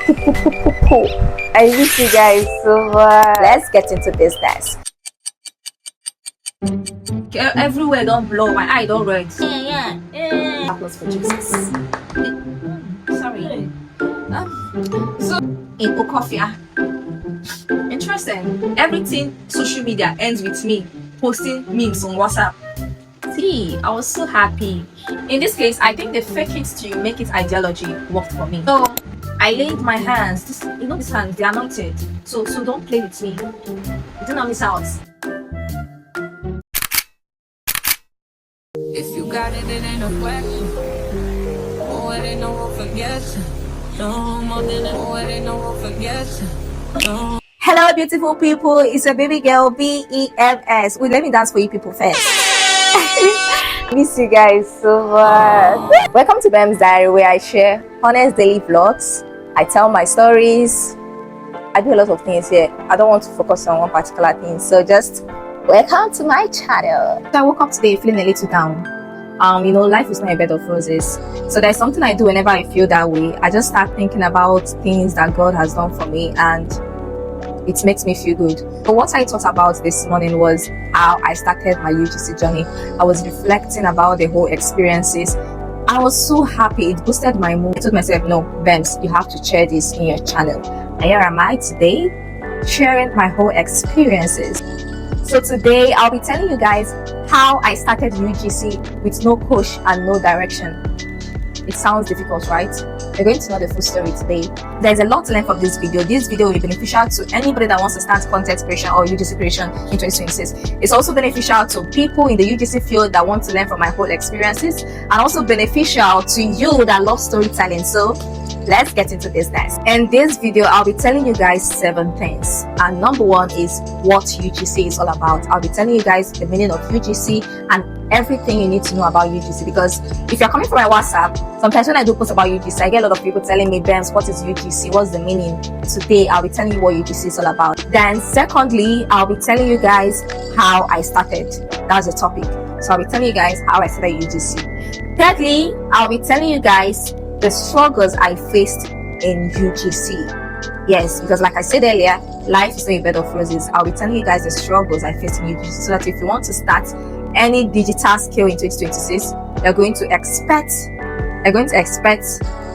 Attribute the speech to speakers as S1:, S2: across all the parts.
S1: I miss you guys so much. Let's get into business.
S2: Everywhere don't blow, my eye don't red.
S1: Yeah. Applause for Jesus.
S2: Sorry. So in Okofia, interesting. Everything social media ends with me posting memes on WhatsApp. See, I was so happy. In this case, I think the fake it till you make it ideology worked for me. So I laid my hands. These hands, they're anointed. So don't play with me. You do not miss out.
S3: If you got it, it ain't a question. Oh, it ain't no one forgetting. No more than it. Oh, it ain't no one forgetting. No.
S1: Hello, beautiful people. It's your baby girl BEMS. Wait, let me dance for you people first. Miss you guys so much. Welcome to BEMS Diary, where I share honest daily vlogs. I tell my stories. I do a lot of things here. I don't want to focus on one particular thing, so just welcome to my channel. So I woke up today feeling a little down. Life is not a bed of roses. So there's something I do whenever I feel that way. I just start thinking about things that God has done for me, and it makes me feel good. So what I thought about this morning was how I started my UGC journey. I was reflecting about the whole experiences. I was so happy. It boosted my mood. I told myself, no, Bems, you have to share this in your channel. And here am I today, sharing my whole experiences. So today I'll be telling you guys how I started UGC with no coach and no direction. It sounds difficult, right? You're going to know the full story today. There's a lot to learn from this video. This video will be beneficial to anybody that wants to start content creation or UGC creation in 2026. It's also beneficial to people in the UGC field that want to learn from my whole experiences, and also beneficial to you that love storytelling. So let's get into business. In this video, I'll be telling you guys 7 things. And number 1 is what UGC is all about. I'll be telling you guys the meaning of UGC and everything you need to know about UGC, because if you're coming from my WhatsApp, sometimes when I do post about UGC, I get a lot of people telling me, Bems, what is UGC? What's the meaning? Today, I'll be telling you what UGC is all about. Then secondly, I'll be telling you guys how I started. That's the topic. So I'll be telling you guys how I started UGC. Thirdly, I'll be telling you guys the struggles I faced in UGC. Yes, because like I said earlier, life is not a bed of roses. I'll be telling you guys the struggles I faced in UGC, so that if you want to start any digital skill in 2026, you're going to expect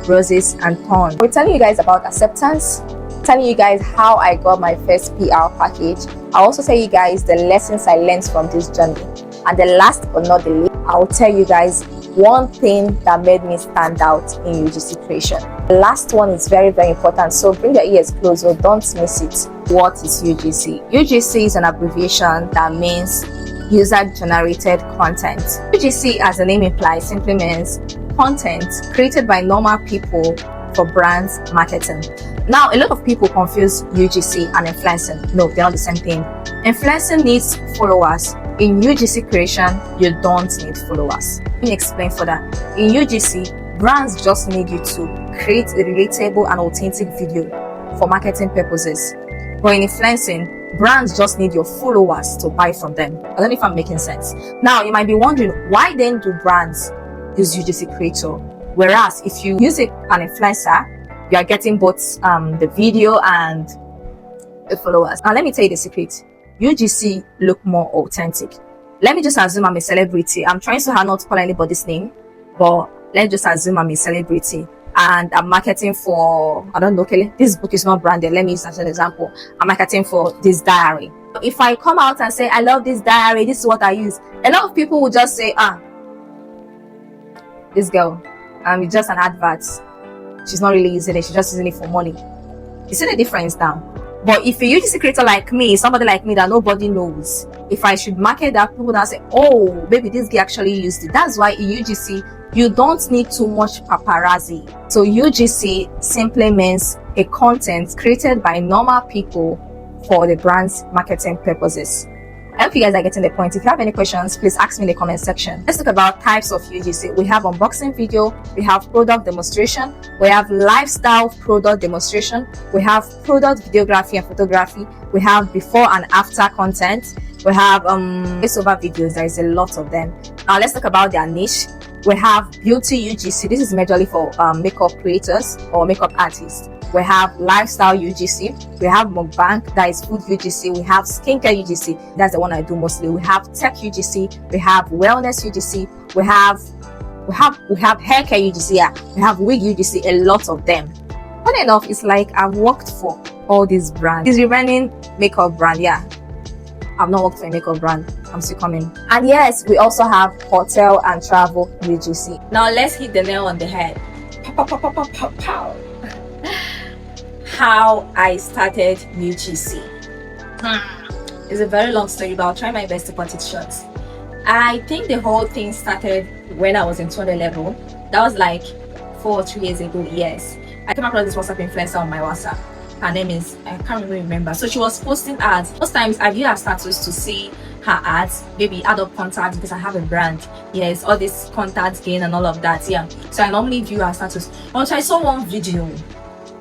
S1: roses and thorns. We're telling you guys about acceptance, telling you guys how I got my first PR package. I'll also tell you guys the lessons I learned from this journey. And the last but not the least, I'll tell you guys one thing that made me stand out in UGC creation. The last one is very, very important, so bring your ears closer, don't miss it. What is UGC? UGC is an abbreviation that means user-generated content. UGC, as the name implies, simply means content created by normal people for brands marketing. Now, a lot of people confuse UGC and influencing. No, they're not the same thing. Influencing needs followers. In UGC creation, you don't need followers. Let me explain further. In UGC, brands just need you to create a relatable and authentic video for marketing purposes. But in influencing, brands just need your followers to buy from them. I don't know if I'm making sense. Now, you might be wondering, why then do brands use UGC creator? Whereas if you use an influencer, you are getting both the video and the followers. Now, let me tell you the secret. UGC look more authentic. Let me just assume I'm a celebrity. I'm trying so hard not to call anybody's name, but let's just assume I'm a celebrity and I'm marketing for, I don't know, okay, this book is not branded. Let me use as an example. I'm marketing for this diary. If I come out and say, I love this diary, this is what I use, a lot of people will just say, this girl, it's just an advert. She's not really using it. She's just using it for money. You see the difference now? But if a UGC creator like me, somebody like me that nobody knows, if I should market that, people now say, oh, maybe this guy actually used it. That's why in UGC, you don't need too much paparazzi. So UGC simply means a content created by normal people for the brand's marketing purposes. I hope you guys are getting the point. If you have any questions, please ask me in the comment section. Let's talk about types of UGC. We have unboxing video, we have product demonstration, we have lifestyle product demonstration, we have product videography and photography, we have before and after content, We have voiceover videos. There is a lot of them. Now let's talk about their niche. We have beauty UGC. This is majorly for makeup creators or makeup artists. We have lifestyle UGC. We have mukbang, that is food UGC. We have skincare UGC. That's the one I do mostly. We have tech UGC. We have wellness UGC. We have hair care UGC. Yeah. We have wig UGC. A lot of them. Funny enough, it's like I've worked for all these brands. This remaining makeup brand, yeah. I've not worked for a makeup brand. I'm still coming. And yes, we also have hotel and travel UGC.
S2: Now let's hit the nail on the head. Pow, pow, pow, pow, pow, pow. How I started UGC. It's a very long story, but I'll try my best to cut it short. I think the whole thing started when I was in 200 level. That was like 4 or 3 years ago. Yes, I came across this WhatsApp influencer on my WhatsApp. Her name is, I can't really remember. So she was posting ads. Most times I view her status to see her ads, maybe add up contacts because I have a brand. Yes, all this contacts gain and all of that. Yeah, so I normally view her status. Once I saw one video,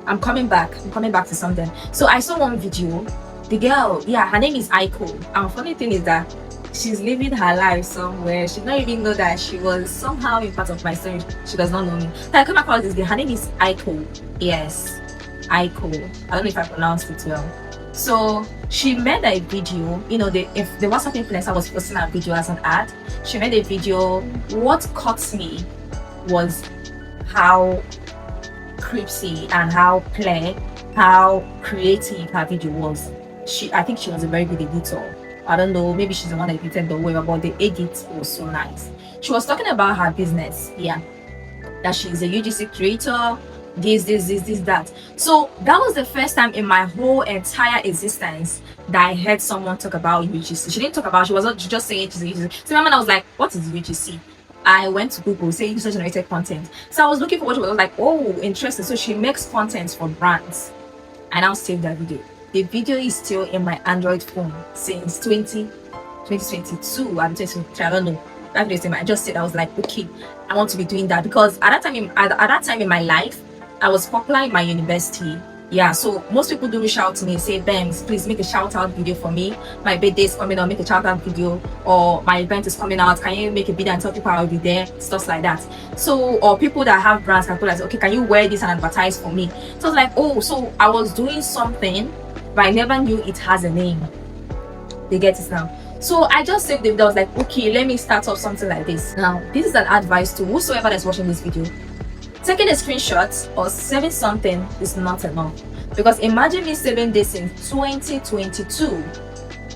S2: I'm coming back to something. So I saw one video. The girl, yeah, her name is Aiko. And funny thing is that she's living her life somewhere. She don't even know that she was somehow in part of my story. She does not know me. So I come across this girl. Her name is Aiko. Yes, Aiko. I don't know if I pronounced it well. So she made a video. You know, if the WhatsApp influencer was posting a video as an ad, she made a video. What caught me was how creepy and how clear, how creative her video was. I think she was a very good editor. I don't know, maybe she's the one that edited the web, but the edit was so nice. She was talking about her business, yeah, that she's a UGC creator, this, that. So that was the first time in my whole entire existence that I heard someone talk about UGC. She didn't talk about, she was just saying she's a UGC. So my man, I was like, what is UGC? I went to Google, say user generated content. So I was looking for what she was like, oh, interesting. So she makes content for brands. I now saved that video. The video is still in my Android phone since 2022. I'm just, I don't know. That video, I just said, I was like, okay, I want to be doing that because at that time in my life, I was popular in my university. Yeah, so most people do reach out to me and say, Bems, please make a shout out video for me. My birthday is coming out, make a shout out video, or my event is coming out, can you make a video and tell people I'll be there, stuff like that. So, or people that have brands can put like, okay, can you wear this and advertise for me? So I was like, oh, so I was doing something, but I never knew it has a name. They get it now. So I just saved the video. I was like, okay, let me start off something like this. Now, this is an advice to whosoever that's watching this video. Taking a screenshot or saving something is not enough, because imagine me saving this in 2022.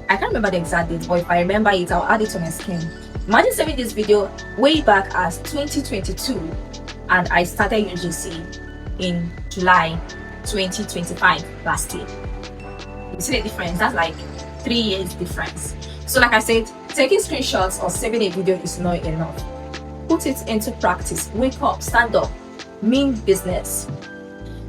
S2: I can't remember the exact date, but if I remember it, I'll add it to my screen. Imagine saving this video way back as 2022 and I started UGC in July 2025 last year. You see the difference? That's like 3 years difference. So like I said, taking screenshots or saving a video is not enough. Put it into practice. Wake up, stand up, mean business.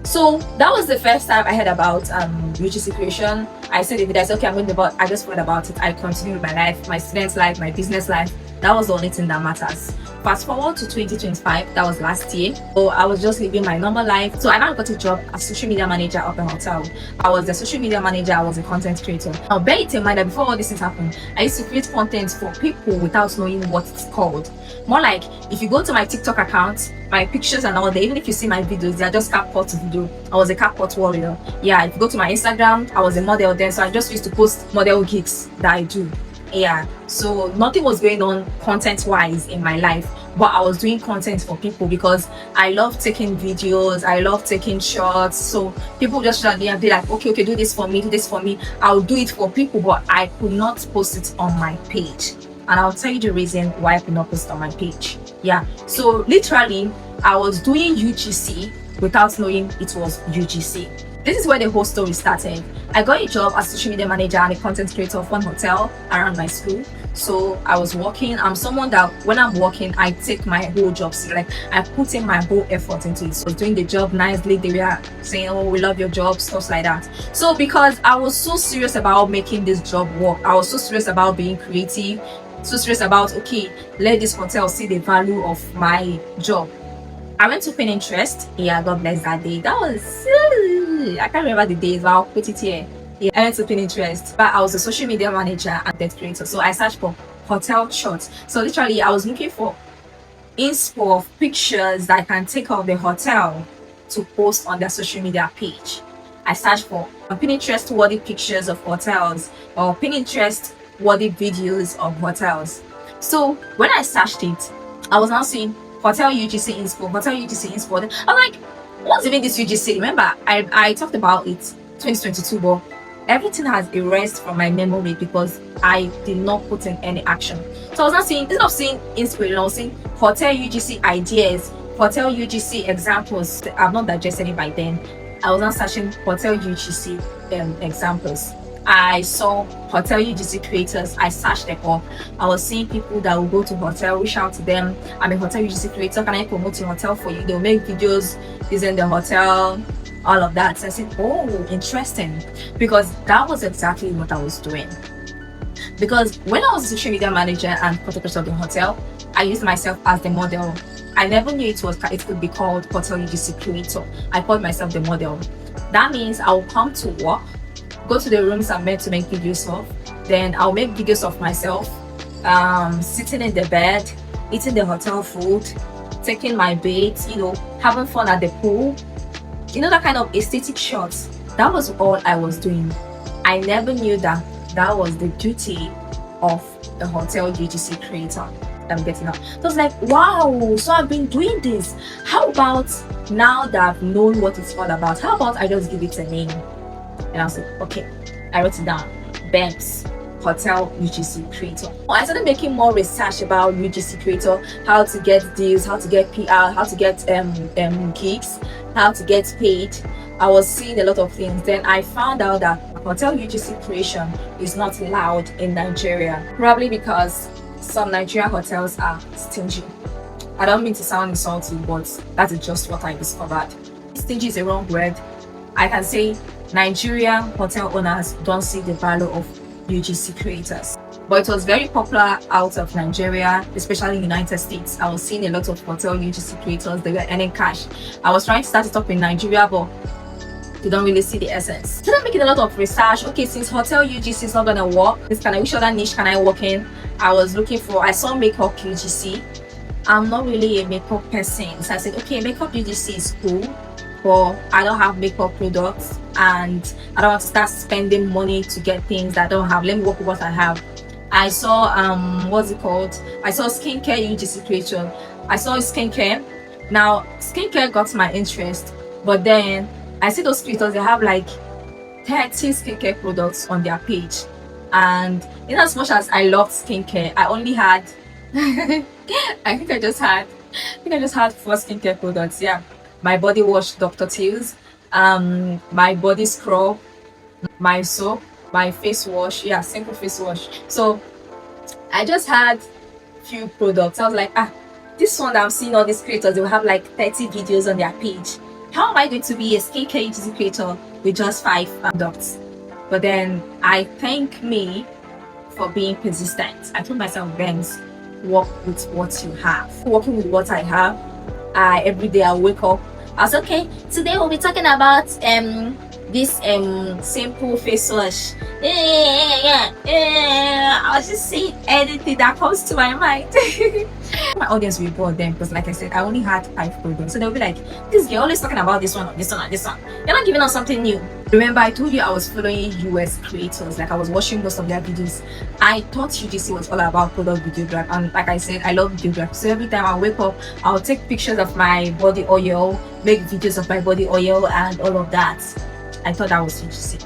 S2: So that was the first time I heard about UGC creation. I said the video, I said, okay, I'm going to about, I just thought about it. I continued with my life, my student's life, my business life. That was the only thing that matters. Fast forward to 2025, that was last year. So I was just living my normal life. So I now got a job as social media manager up in a hotel. I was the social media manager, I was a content creator. Now bear it in mind that before all this things happened, I used to create content for people without knowing what it's called. More like, if you go to my TikTok account, my pictures and all that, even if you see my videos, they are just CapCut video. I was a CapCut warrior. Yeah, if you go to my Instagram, I was a model then, so I just used to post model gigs that I do. Yeah, so nothing was going on content wise in my life, but I was doing content for people because I love taking videos, I love taking shots. So people just shout and be like, okay, do this for me, do this for me. I'll do it for people, but I could not post it on my page. And I'll tell you the reason why I could not post it on my page. Yeah, so literally I was doing UGC without knowing it was UGC. This is where the whole story started. I got a job as social media manager and a content creator of one hotel around my school. So I was working. I'm someone that when I'm working, I take my whole job. So like I put in my whole effort into it. So I was doing the job nicely. They were saying, oh, we love your job, stuff like that. So because I was so serious about making this job work, I was so serious about being creative, so serious about, okay, let this hotel see the value of my job. I went to Pinterest. Yeah, God bless that day. That was, I can't remember the days, but I'll put it here. Yeah, I went to Pinterest, but I was a social media manager and content creator. So I searched for hotel shots. So literally, I was looking for inspo of pictures that I can take of the hotel to post on their social media page. I searched for Pinterest worthy pictures of hotels or Pinterest worthy videos of hotels. So when I searched it, I was now seeing hotel UGC inspo, hotel UGC inspo. I'm like, what's even this UGC? Remember, I talked about it 2022, but everything has erased from my memory because I did not put in any action. So I was not seeing, instead of seeing inspiration, I was seeing hotel UGC ideas, hotel UGC examples. I've not digested it by then. I was not searching hotel UGC examples. I saw hotel UGC creators. I searched them up. I was seeing people that will go to hotel, reach out to them. I'm a hotel UGC creator. Can I promote your hotel for you? They'll make videos using the hotel, all of that. So I said, oh, interesting, because that was exactly what I was doing. Because when I was a social media manager and photographer of the hotel, I used myself as the model. I never knew it could be called hotel UGC creator. I called myself the model. That means I will come to work, go to the rooms I'm meant to make videos of, then I'll make videos of myself, sitting in the bed, eating the hotel food, taking my bath, having fun at the pool. That kind of aesthetic shots. That was all I was doing. I never knew that was the duty of a hotel UGC creator. I'm getting up. So I was like, wow, so I've been doing this. How about now that I've known what it's all about, how about I just give it a name? And I was like, okay. I wrote it down. BEMS, hotel UGC creator. I started making more research about UGC creator, how to get deals, how to get PR, how to get gigs, how to get paid. I was seeing a lot of things. Then I found out that hotel UGC creation is not allowed in Nigeria, probably because some Nigerian hotels are stingy. I don't mean to sound insulting, but that is just what I discovered. Stingy is a wrong word. I can say Nigerian hotel owners don't see the value of UGC creators. But it was very popular out of Nigeria, especially in the United States. I was seeing a lot of hotel UGC creators. They were earning cash. I was trying to start it up in Nigeria, but they don't really see the essence. So I'm making a lot of research. Okay, since hotel UGC is not gonna work, which other niche can I work in? I saw makeup UGC. I'm not really a makeup person, so I said, okay, makeup UGC is cool, but I don't have makeup products and I don't want to start spending money to get things that I don't have. Let me work with what I have. I saw I saw skincare UGC creation. I saw skincare. Now skincare got my interest, but then I see those creators, they have like 30 skincare products on their page. And in as much as I loved skincare, I only had I think I just had 4 skincare products. Yeah. My body wash, Dr. Teal's, my body scrub, my soap, my face wash, simple face wash. So I just had few products. I was like, this one that I'm seeing all these creators, they will have like 30 videos on their page. How am I going to be a skincare UGC creator with just 5 products? But then I thank me for being persistent. I told myself, Benz, work with what you have. Working with what I have, every day I wake up, I was okay. Today we'll be talking about this simple face wash. I was just saying anything that comes to my mind. My audience will be bored then, because like I said, I only had 5 products. So they'll be like, this girl always talking about this one or this one or this one. You're not giving us something new. Remember, I told you I was following US creators, like I was watching most of their videos. I thought UGC was all about product videography, and like I said, I love videography. So every time I wake up, I'll take pictures of my body oil, make videos of my body oil and all of that. I thought that was UGC.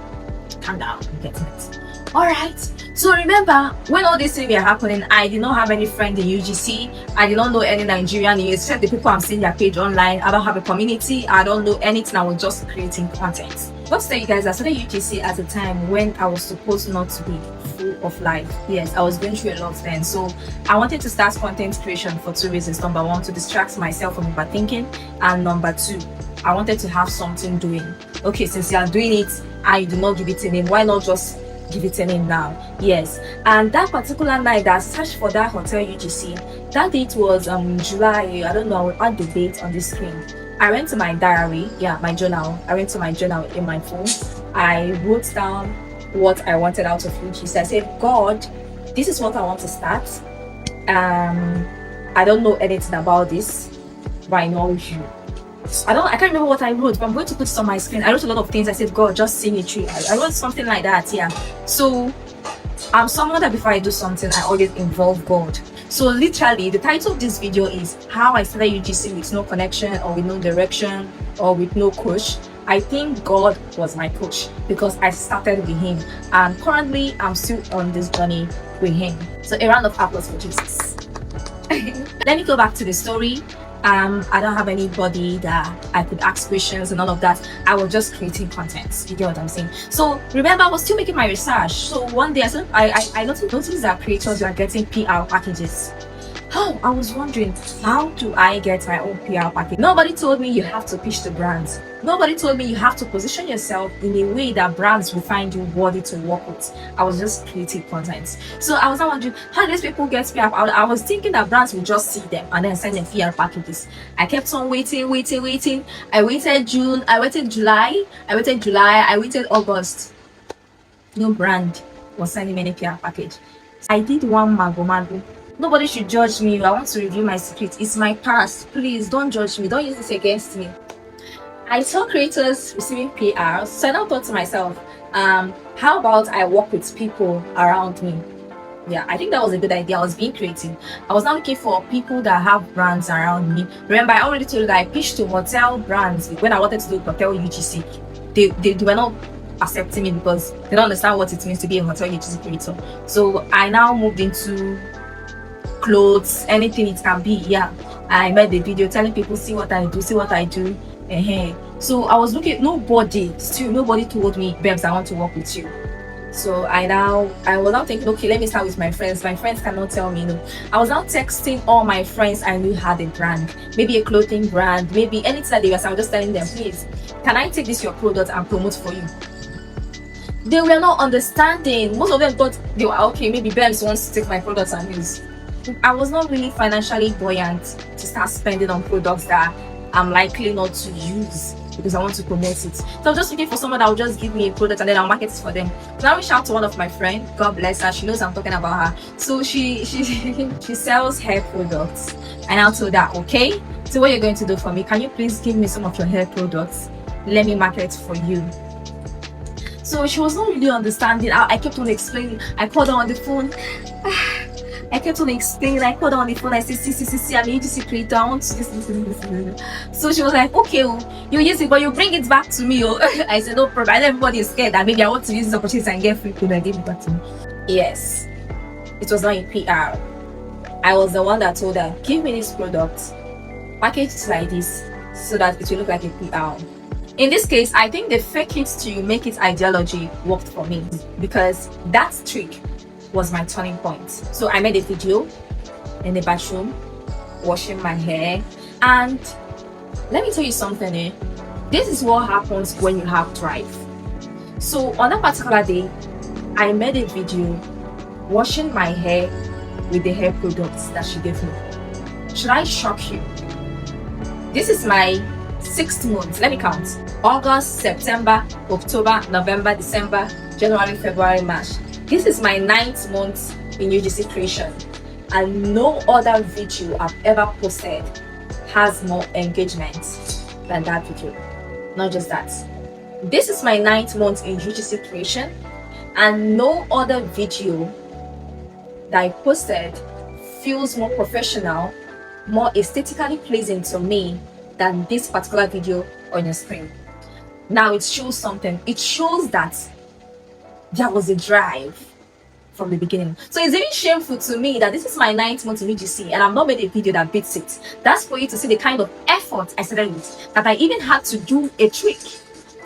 S2: Calm down, I'm getting it. Alright, so remember, when all these things were happening, I did not have any friend in UGC. I did not know any Nigerian, except the people I'm seeing their page online. I don't have a community. I don't know anything. I was just creating content. But to tell you guys, I started UGC at a time when I was supposed not to be full of life. Yes, I was going through a lot then. So I wanted to start content creation for 2 reasons. Number 1, to distract myself from overthinking. And number 2, I wanted to have something doing. Okay, since you are doing it and you do not give it a name, why not just give it a name now? Yes. And that particular night that I searched for that hotel UGC, that date was July. I don't know, I'll add the date on the screen. I went to my diary, my journal. I went to my journal in my phone. I wrote down what I wanted out of UGC. I said, God, this is what I want to start. I don't know anything about this, but I know you. I can't remember what I wrote, but I'm going to put it on my screen. I wrote a lot of things. I said, God, just see me through. I wrote something like that, yeah. So I'm someone that before I do something, I always involve God. So literally, the title of this video is how I started UGC with no connection or with no direction or with no coach. I think God was my coach because I started with him, and currently I'm still on this journey with him. So a round of applause for Jesus. Let me go back to the story. I don't have anybody that I could ask questions and all of that. I was just creating content. You get what I'm saying? So remember, I was still making my research. So one day I noticed that creators were getting PR packages. Oh, I was wondering, how do I get my own PR package? Nobody told me you have to pitch to brands. Nobody told me you have to position yourself in a way that brands will find you worthy to work with. I was just creating content. So I was not wondering, how do these people get PR? I was thinking that brands will just see them and then send them PR packages. I kept on waiting. I waited June, I waited July, I waited August. No brand was sending me any PR package. I did one mago. Nobody should judge me. I want to review my secret. It's my past. Please don't judge me. Don't use this against me. I saw creators receiving PR, so I now thought to myself, how about I work with people around me? Yeah, I think that was a good idea. I was being creative. I was now looking for people that have brands around me. Remember, I already told you that I pitched to hotel brands when I wanted to do hotel UGC. They were not accepting me because they don't understand what it means to be a hotel UGC creator. So I now moved into clothes, anything it can be. Yeah, I made the video telling people, see what I do. So I was looking, nobody told me, Babes, I want to work with you. So I was now thinking, okay, let me start with my friends. My friends cannot tell me no. I was now texting all my friends I knew had a brand, maybe a clothing brand, maybe anything that they were. So I was just telling them, please, can I take this your product and promote for you? They were not understanding. Most of them thought they were okay, maybe Babes wants to take my products and use. I was not really financially buoyant to start spending on products that I'm likely not to use because I want to promote it. So I was just looking for someone that will just give me a product and then I'll market it for them. So I reached out to one of my friends, God bless her, she knows I'm talking about her. So she sells hair products, and I told her, okay, so what you're going to do for me, can you please give me some of your hair products, let me market for you. So she was not really understanding. I kept on explaining. I called her on the phone. I kept on explaining. I called her on the phone. I said, see, I'm a UGC creator. I want to this. So she was like, okay, you use it, but you bring it back to me. I said, no problem. Everybody is scared that maybe I want to use this opportunity and get free food. I gave it back to me. Yes, it was not a PR. I was the one that told her, give me this product, package it like this, so that it will look like a PR. In this case, I think the fake it to make it ideology worked for me because that trick was my turning point. So I made a video in the bathroom washing my hair, and let me tell you something, this is what happens when you have drive. So on that particular day, I made a video washing my hair with the hair products that she gave me. Should I shock you? This is my 6th month. Let me count. August, September, October, November, December, January, February, March. This is my 9th month in UGC creation, and no other video I've ever posted has more engagement than that video. Not just that. This is my 9th month in UGC creation, and no other video that I posted feels more professional, more aesthetically pleasing to me than this particular video on your screen. Now it shows something. It shows that there was a drive from the beginning. So it's even shameful to me that this is my 9th month in UGC and I've not made a video that beats it. That's for you to see the kind of effort I started with, that I even had to do a trick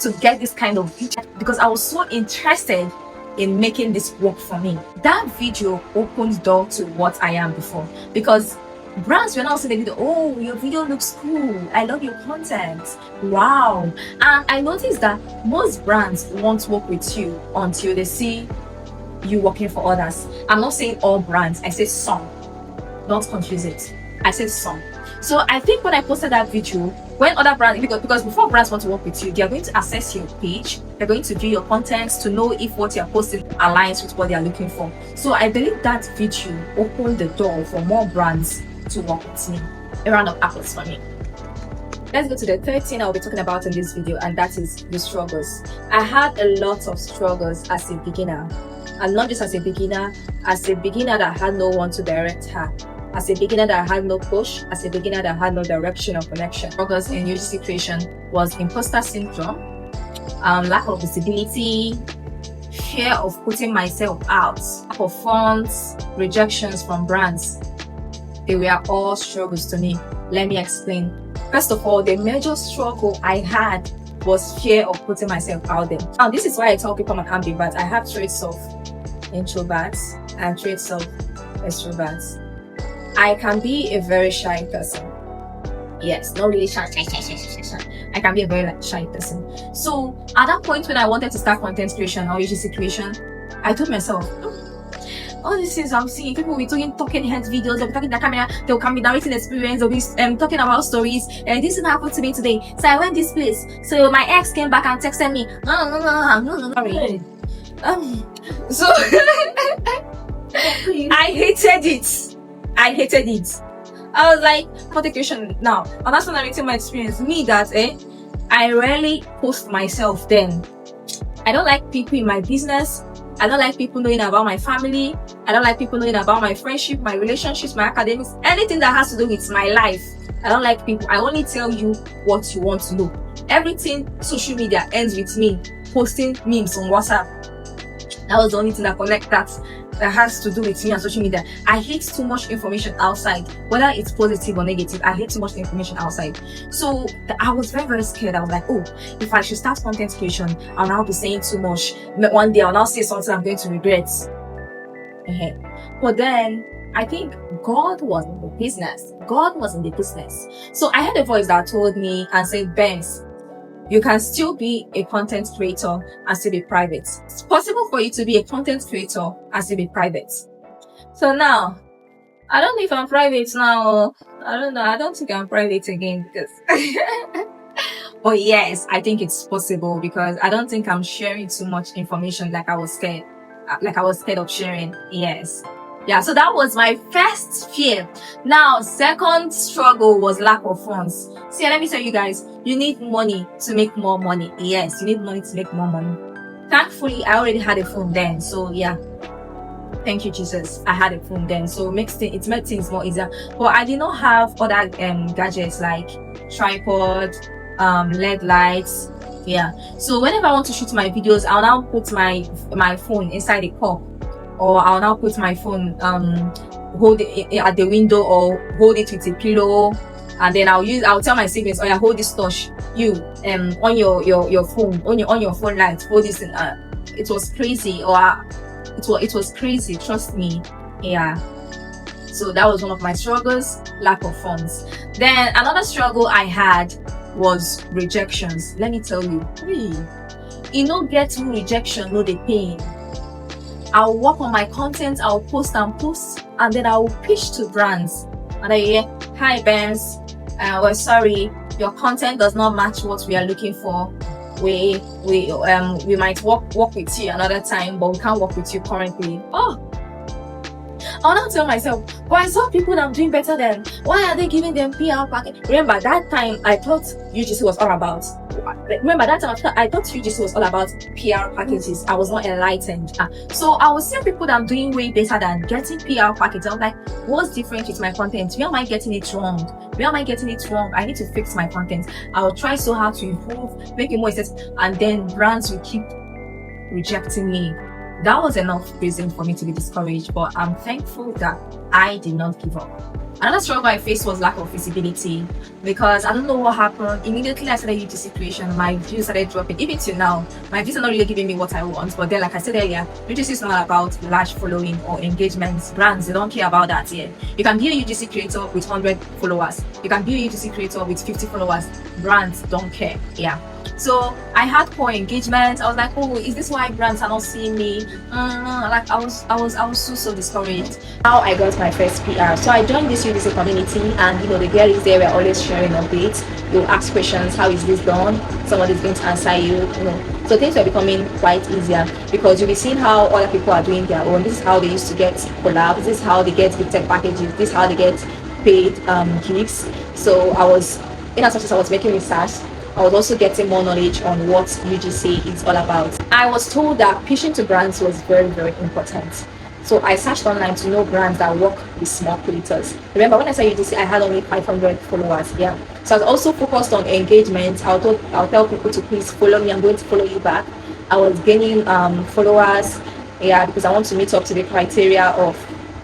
S2: to get this kind of video because I was so interested in making this work for me. That video opened door to what I am before, because brands were now seeing the video, oh, your video looks cool, I love your content, wow. And I noticed that most brands won't work with you until they see you working for others. I'm not saying all brands, I say some. Don't confuse it. I said some. So I think when I posted that video, when other brands, because before brands want to work with you, they are going to assess your page, they're going to view your contents to know if what you're posting aligns with what they are looking for. So I believe that video opened the door for more brands to work with me. A round of applause for me. Let's go to the third thing I'll be talking about in this video, and that is the struggles. I had a lot of struggles as a beginner, and not just as a beginner that had no one to direct her, as a beginner that had no push, as a beginner that had no direction or connection. Struggles in UGC creation was imposter syndrome, lack of visibility, fear of putting myself out, lack of funds, rejections from brands. They were all struggles to me. Let me explain. First of all, the major struggle I had was fear of putting myself out there. Now, this is why I tell people I'm an ambivert. I have traits of introverts and traits of extroverts. I can be a very shy person. Yes, not really shy. I can be a very shy person. So at that point when I wanted to start content creation or UGC creation, I told myself, all these things I'm seeing, people will be doing talking heads videos, they'll be talking to the camera, they'll come be narrating experience, they'll be talking about stories, and this happened to me today. So I went this place. So my ex came back and texted me. Sorry. So I hated it. I was like, content creation now. And that's when I narrating my experience. Me that I rarely post myself then. I don't like people in my business. I don't like people knowing about my family. I don't like people knowing about my friendship, my relationships, my academics, anything that has to do with my life. I don't like people. I only tell you what you want to know. Everything social media ends with me posting memes on WhatsApp. That was the only thing that that has to do with me on social media. I hate too much information outside, whether it's positive or negative. I hate too much information outside. So I was very, very scared. I was like, oh, if I should start content creation, I'll now be saying too much. One day I'll now say something I'm going to regret. But then I think God was in the business. So I had a voice that told me and said, Benz, you can still be a content creator and still be private. It's possible for you to be a content creator and still be private. So now, I don't know if I'm private now. I don't know. I don't think I'm private again because but yes, I think it's possible because I don't think I'm sharing too much information like I was scared of sharing. Yes. Yeah, so that was my first fear. Now, second struggle was lack of funds. See, let me tell you guys, you need money to make more money. Yes, you need money to make more money. Thankfully, I already had a phone then. So yeah, thank you, Jesus. I had a phone then. So it made things more easier. But I did not have other gadgets like tripod, LED lights. Yeah. So whenever I want to shoot my videos, I'll now put my phone inside the car. Or I'll now put my phone, hold it at the window or hold it with a pillow. And then I'll tell my siblings, oh yeah, hold this touch. You, on your phone, on your phone light, hold this. It was crazy, it was crazy, trust me. Yeah. So that was one of my struggles, lack of funds. Then another struggle I had was rejections. Let me tell you, you know, get rejection, no the pain. I'll work on my content, I'll post, and then I'll pitch to brands. And I hear, hi Benz, we're sorry, your content does not match what we are looking for. We might work with you another time, but we can't work with you currently. Oh, I'll now tell myself, but I saw people that I'm doing better than. Why are they giving them PR package? Remember that time I thought UGC was all about. I thought UGC was all about PR packages. I was not enlightened. So I was seeing people that I'm doing way better than getting PR packages. I was like, what's different with my content? Where am I getting it wrong? I need to fix my content. I'll try so hard to improve, make it more accessible, and then brands will keep rejecting me. That was enough reason for me to be discouraged, but I'm thankful that I did not give up. Another struggle I faced was lack of visibility because I don't know what happened. Immediately I started UGC creation, my views started dropping. Even till now, my views are not really giving me what I want. But then, like I said earlier, UGC is not about large following or engagements. Brands, they don't care about that here. You can be a UGC creator with 100 followers. You can be a UGC creator with 50 followers. Brands don't care. Yeah. So I had poor engagement. I was like, oh, is this why brands are not seeing me? Like I was so discouraged. How I got my first PR. So I joined this UGC community, and the girls there were always sharing updates. They'll ask questions, how is this done? Somebody's going to answer you. So things were becoming quite easier because you'll be seeing how other people are doing their own. This is how they used to get collabs. This is how they get gifted packages. This is how they get paid gifts. So I was, in as much as I was making research, I was also getting more knowledge on what UGC is all about. I was told that pitching to brands was very, very important. So I searched online to know brands that work with small creators. Remember, when I said UGC, I had only 500 followers. Yeah. So I was also focused on engagement. I'll tell people to please follow me. I'm going to follow you back. I was gaining followers. Yeah, because I want to meet up to the criteria of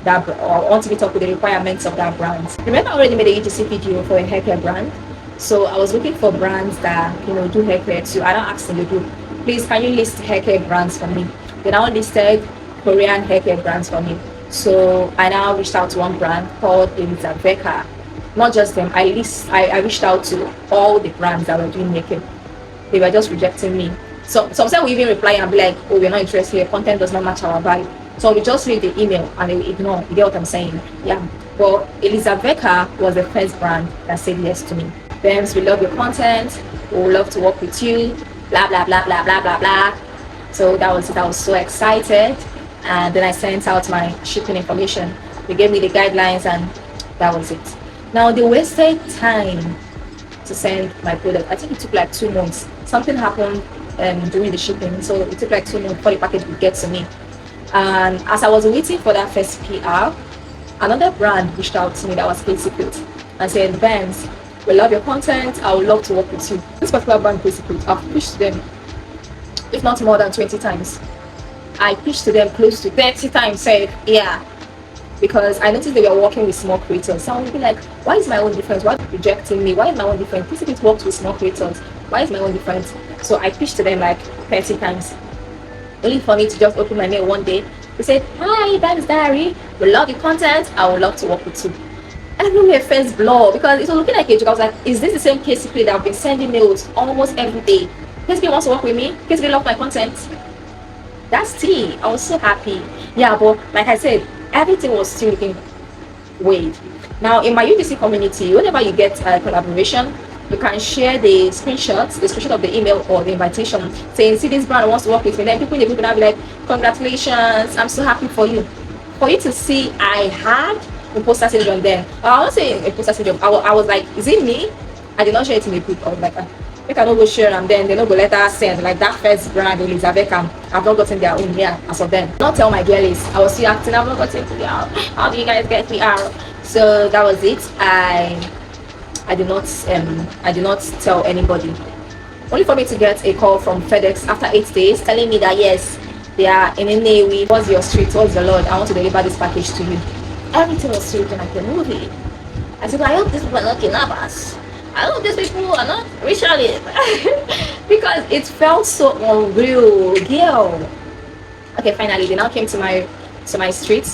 S2: that, or I want to meet up with the requirements of that brand. Remember, I already made a UGC video for a haircare brand. So I was looking for brands that do haircare too. I don't ask in the group, please can you list haircare brands for me? They now listed Korean haircare brands for me. So I now reached out to one brand called Elizabeth. Not just them. I reached out to all the brands that were doing haircare. They were just rejecting me. So sometimes we even reply and be like, oh, we're not interested. Your content does not match our vibe. So we just read the email and they will ignore. You get what I'm saying? Yeah. But Elizabeth was the first brand that said yes to me. Bems, we love your content. We would love to work with you. Blah blah blah blah blah blah blah. So that was it. I was so excited, and then I sent out my shipping information. They gave me the guidelines, and that was it. Now they wasted time to send my product. I think it took like 2 months. Something happened during the shipping, so it took like 2 months before the package would get to me. And as I was waiting for that first PR, another brand reached out to me that was Paid Secret and said, Bems, we love your content. I would love to work with you. This particular brand, Paid Secret, I've pitched to them, if not more than 20 times. I pitched to them close to 30 times, said, yeah, because I noticed they were working with small creators. So I would be like, why is my own different? Why are you rejecting me? Why is my own different? Paid Secret works with small creators. Why is my own different? So I pitched to them like 30 times. Only for me to just open my mail one day. They said, hi, Bems Diary. We love your content. I would love to work with you. And I blew my first blow because it was looking like a joke. I was like, is this the same Paid Secret that I've been sending mails almost every day? Paid Secret wants to work with me. Paid Secret love my content. That's tea. I was so happy. Yeah, but like I said, everything was still looking weird. Now in my UGC community, whenever you get a collaboration, you can share the screenshot of the email or the invitation saying, see, this brand wants to work with me. Then people in the group will be like, congratulations, I'm so happy for you. For you to see, I had imposter syndrome then. I won't say imposter syndrome. I was like, is it me? I did not share it in the group. I was like, make I not go share and then they not go let us send. Like that first brand, Elizabeth, I've not gotten their own here as of then. Not tell my girlies. I was still acting, I've not gotten PR. How do you guys get PR? So that was it. I did not tell anybody. Only for me to get a call from FedEx after 8 days telling me that yes, they are in Nnewi. What's your street? What's your lord? I want to deliver this package to you. Everything was still looking like a movie. I said, I hope these people are not kidnappers. I hope these people are not ritualists. Because it felt so unreal. Girl. Okay, finally they now came to my street.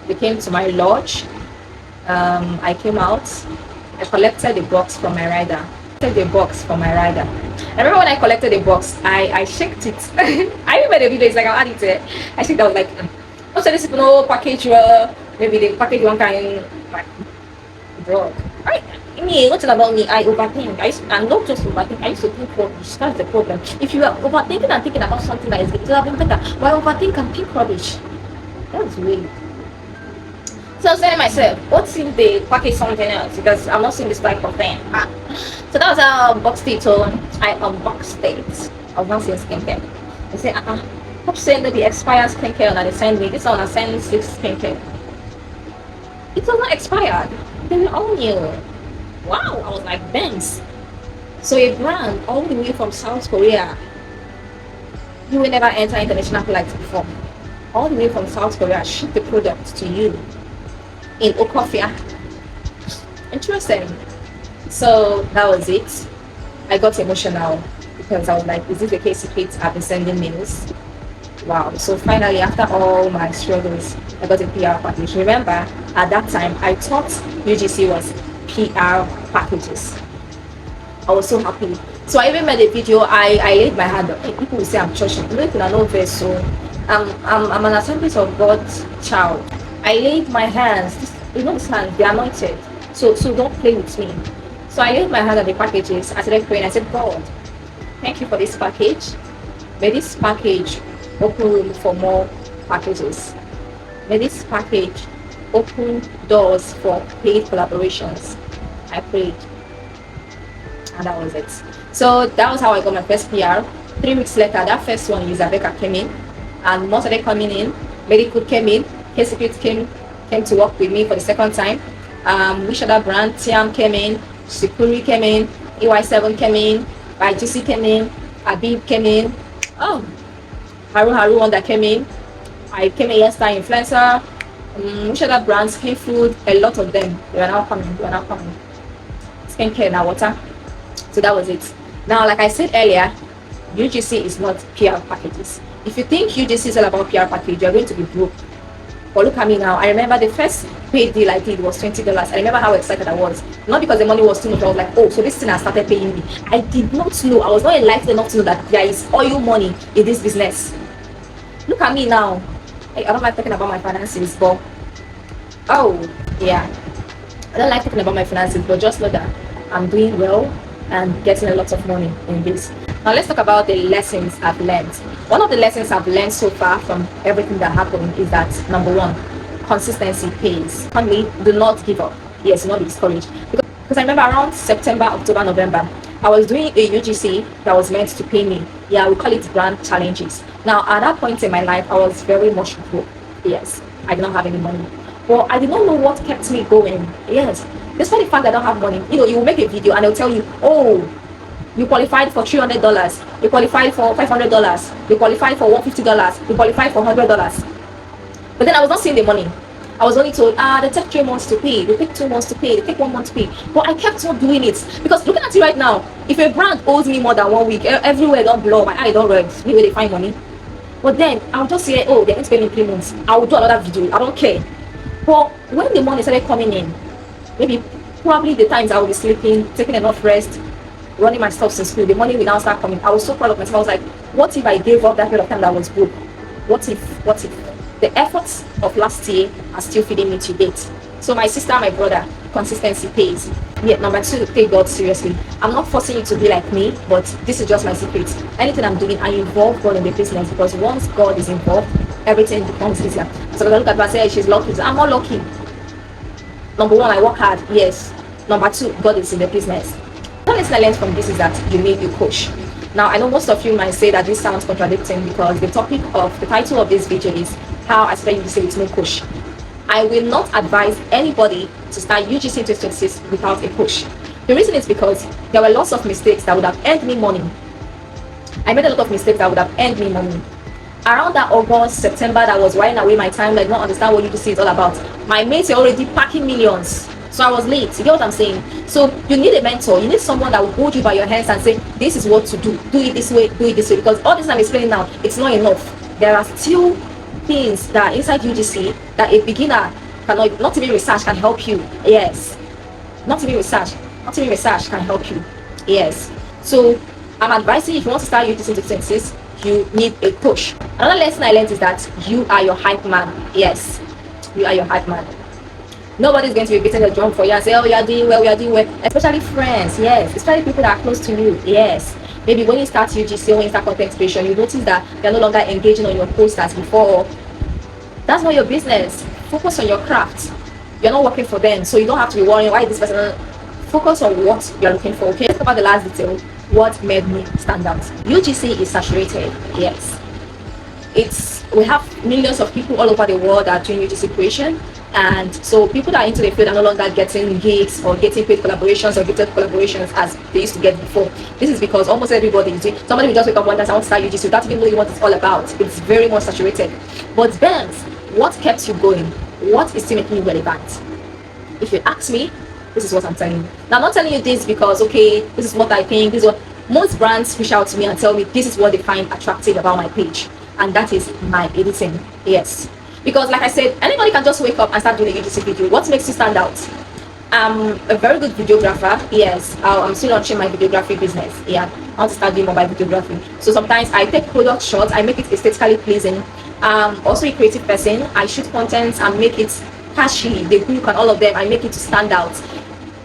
S2: They came to my lodge. I came out. I collected the box from my rider. I remember when I collected the box, I shaked it. I remember the video, it's like I'll add it. I think I was like, most of these people know package, maybe they package one kind like drug. Right? Me, what's about me? I overthink. I'm not just overthink. I used to think rubbish. That's the problem. If you are overthinking and thinking about something that is good, you have been better. Why overthink and think rubbish? That's weird. So I was telling myself, what if they package something else? Because I'm not seeing this type of thing. So that was how I unboxed it. So I unboxed it. I was not seeing skincare. I said, hope saying that the expired skincare that they send me. This one I sent 6 skincare. It was not expired. They were all new. Wow, I was like, Bems. So a brand all the way from South Korea. You will never enter international flights before. All the way from South Korea, ship the product to you in Okofia. Interesting. So that was it. I got emotional because I was like, is this the Paid Secret? I've been sending mails. Wow. So finally, after all my struggles, I got a PR package. Remember, at that time, I thought UGC was PR packages. I was so happy. So I even made a video. I laid my hand up. People will say I'm churchy. No, you know this. So I'm an assembly of God's child. I laid my hands. You know, these hands, they're anointed. So don't play with me. So I laid my hand on the packages. I started praying. I said, God, thank you for this package. May this package open room for more packages. May this package open doors for paid collaborations. I prayed. And that was it. So that was how I got my first PR. 3 weeks later, that first one, Elizabeth, came in. And more started coming in. Medical came in. K-Secret came to work with me for the second time. Which other brand? Tiam came in. Sikuri came in. EY7 came in. UGC came in. Abib came in. Oh, Haru one that came in. I came in yesterday, influencer. Which other brands? Clean food. A lot of them. They are now coming. Skincare now, water. So that was it. Now, like I said earlier, UGC is not PR packages. If you think UGC is all about PR package, you're going to be broke. But look at me now. I remember the first paid deal I did was $20. I remember how excited I was. Not because the money was too much. I was like, oh, so this thing has started paying me. I did not know. I was not enlightened enough to know that there is oil money in this business. Look at me now. I don't like talking about my finances, but oh yeah, I don't like talking about my finances, but just know that I'm doing well and getting a lot of money in this. Now let's talk about the lessons I've learned. One of the lessons I've learned so far from everything that happened is that number one, consistency pays. Finally, do not give up. Yes, do not be discouraged. Because I remember around September, October, November, I was doing a UGC that was meant to pay me. Yeah, we call it brand challenges. Now at that point in my life, I was very much broke. Yes, I did not have any money. But I did not know what kept me going. Yes, despite the fact that I don't have money, you know, you will make a video and they'll tell you, oh, you qualified for $300, you qualified for $500, you qualified for $150, you qualified for $100. But then I was not seeing the money. I was only told, they take 3 months to pay, they take 2 months to pay, they take 1 month to pay. But I kept on doing it because looking at it right now, if a brand owes me more than 1 week, everywhere don't blow, my eye don't red, anyway they find money. But then I'll just say, oh, they're going to pay me 3 months. I will do another video. I don't care. But when the money started coming in, maybe probably the times I will be sleeping, taking enough rest, running my stuff in school, the money will now start coming. I was so proud of myself. I was like, what if I gave up that period of time that was broke? What if the efforts of last year are still feeding me to date? So my sister, my brother, consistency pays. Yeah, number 2, take God seriously. I'm not forcing you to be like me, but this is just my secret. Anything I'm doing, I involve God in the business, because once God is involved, everything becomes easier. So when I look at her and say she's lucky, I'm not lucky. Number 1, I work hard, yes. Number 2, God is in the business. One lesson I learned from this is that you need a coach. Now I know most of you might say that this sounds contradicting, because the title of this video is how I started UGC with no coach. I will not advise anybody to start UGC 2026 without a coach. The reason is because there were lots of mistakes that would have earned me money. I made a lot of mistakes that would have earned me money. Around that August, September, that was whiling away my time. I did not understand what UGC is all about. My mates were already packing millions. So I was late. You get what I'm saying? So you need a mentor. You need someone that will hold you by your hands and say, this is what to do. Do it this way, do it this way. Because all this I'm explaining now, it's not enough. There are still things that inside UGC that a beginner cannot, not even research can help you. Yes. Not even research can help you. Yes. So I'm advising, if you want to start UGC 2026, you need a coach. Another lesson I learned is that you are your hype man. Yes. You are your hype man. Nobody's going to be beating the drum for you and say, oh, you're doing well, especially friends. Yes, especially people that are close to you. Yes, maybe when you start UGC or when you start content creation, you notice that you're no longer engaging on your posts as before. That's not your business. Focus on your craft. You're not working for them, so you don't have to be worrying why this person. Focus on what you're looking for. Okay, let's talk about the last detail. What made me stand out? UGC is saturated. Yes, we have millions of people all over the world that are doing UGC creation. And so people that are into the field are no longer getting gigs or getting paid collaborations or gifted collaborations as they used to get before. This is because almost everybody is doing. Somebody will just wake up one day and want to start UGC without even knowing what it's all about. It's very much saturated. But Benz, what kept you going? What is still making you relevant? If you ask me, this is what I'm telling you. Now I'm not telling you this because, okay, this is what I think, this is what most brands reach out to me and tell me this is what they find attractive about my page, and that is my editing. Yes. Because like I said, anybody can just wake up and start doing a UGC video. What makes you stand out? I'm a very good videographer. Yes, I'm still launching my videography business. Yeah, I want to start doing mobile videography. So sometimes I take product shots, I make it aesthetically pleasing. Also a creative person. I shoot content and make it catchy, the hook and all of them. I make it to stand out.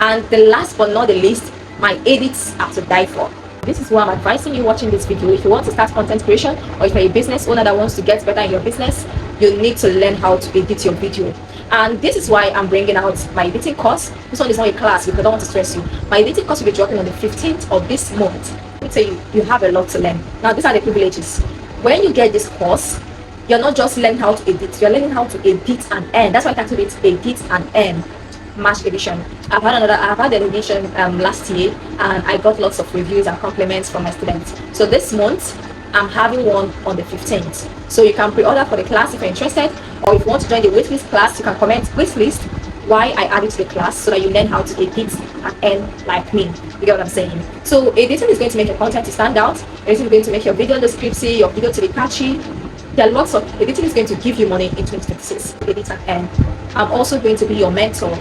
S2: And the last but not the least, my edits are to die for. This is why I'm advising you watching this video. If you want to start content creation, or if you're a business owner that wants to get better in your business, you need to learn how to edit your video. And this is why I'm bringing out my editing course. This one is not a class because I don't want to stress you. My editing course will be dropping on the 15th of this month. Let me tell you, you have a lot to learn. Now, these are the privileges. When you get this course, you're not just learning how to edit, you're learning how to edit and earn. That's why I titled it Edit and Earn March edition. I've had an edition last year, and I got lots of reviews and compliments from my students. So this month I'm having one on the 15th. So you can pre-order for the class if you're interested, or if you want to join the waitlist class, you can comment waitlist why I added to the class so that you learn how to edit and earn like me. You get what I'm saying? So editing is going to make your content to stand out. Editing is going to make your video descriptive, your video to be catchy. There are lots of editing is going to give you money in 2026. Edit and earn. I'm also going to be your mentor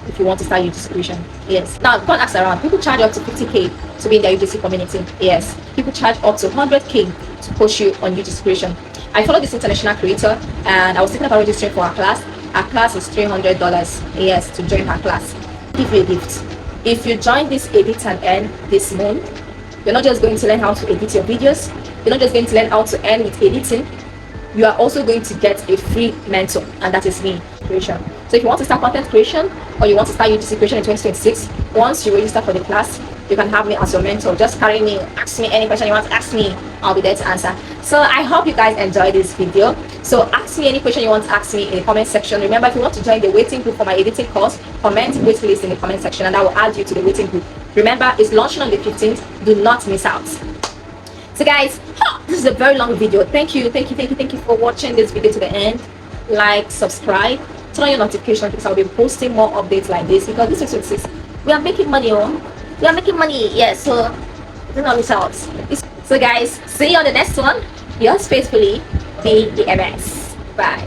S2: if you want to start UGC creation. Yes. Now, don't ask around. People charge up to 50k to be in their UGC community. Yes. People charge up to 100k to push you on UGC creation. I follow this international creator, and I was thinking about registering for our class. Our class is $300. Yes, to join her class. Give you a gift. If you join this Edit and Earn this month, you're not just going to learn how to edit your videos. You're not just going to learn how to earn with editing. You are also going to get a free mentor, and that is me, creation. So if you want to start content creation, or you want to start UGC creation in 2026, once you register for the class, you can have me as your mentor. Just carry me, ask me any question you want to ask me, I'll be there to answer. So I hope you guys enjoyed this video. So ask me any question you want to ask me in the comment section. Remember, if you want to join the waiting group for my editing course, comment waitlist in the comment section, and I will add you to the waiting group. Remember, it's launching on the 15th. Do not miss out. So guys, this is a very long video. Thank you for watching this video to the end. Like, subscribe, turn on your notification because I'll be posting more updates like this, because this is we are making money. We are making money. Yes, so do not miss out. So guys, see you on the next one. Yours faithfully, BEMS. Bye.